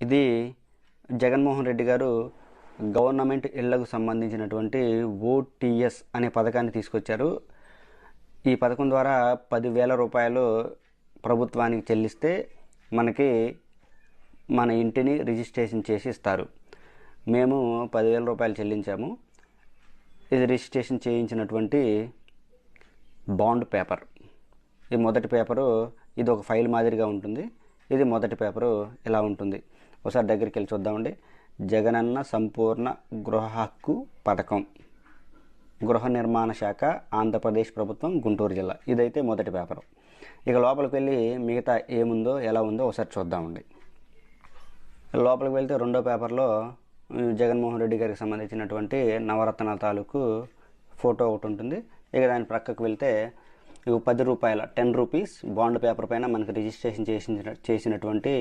ఇది జగన్మోహన్ రెడ్డి గారు గవర్నమెంట్ ఇళ్లకు సంబంధించినటువంటి ఓటీఎస్ అనే పథకాన్ని తీసుకొచ్చారు. ఈ పథకం ద్వారా 10,000 రూపాయలు ప్రభుత్వానికి చెల్లిస్తే మనకి మన ఇంటిని రిజిస్ట్రేషన్ చేసి ఇస్తారు. మేము 10,000 రూపాయలు చెల్లించాము. ఇది రిజిస్ట్రేషన్ చేయించినటువంటి బాండ్ పేపర్. ఈ మొదటి పేపరు ఇది ఒక ఫైల్ మాదిరిగా ఉంటుంది. ఇది మొదటి పేపరు ఇలా ఉంటుంది. ఒకసారి దగ్గరికి వెళ్ళి చూద్దామండి. జగనన్న సంపూర్ణ గృహ హక్కు పథకం, గృహ నిర్మాణ శాఖ, ఆంధ్రప్రదేశ్ ప్రభుత్వం, గుంటూరు జిల్లా. ఇదైతే మొదటి పేపరు. ఇక లోపలికి వెళ్ళి మిగతా ఏముందో ఎలా ఉందో ఒకసారి చూద్దామండి. లోపలికి వెళ్తే రెండో పేపర్లో జగన్మోహన్ రెడ్డి గారికి సంబంధించినటువంటి నవరత్న తాలూకు ఫోటో ఒకటి ఉంటుంది. ఇక దాని ప్రక్కకు వెళ్తే 10 రూపాయల 10 రూపీస్ బాండ్ పేపర్ పైన మనకి రిజిస్ట్రేషన్ చేసినటువంటి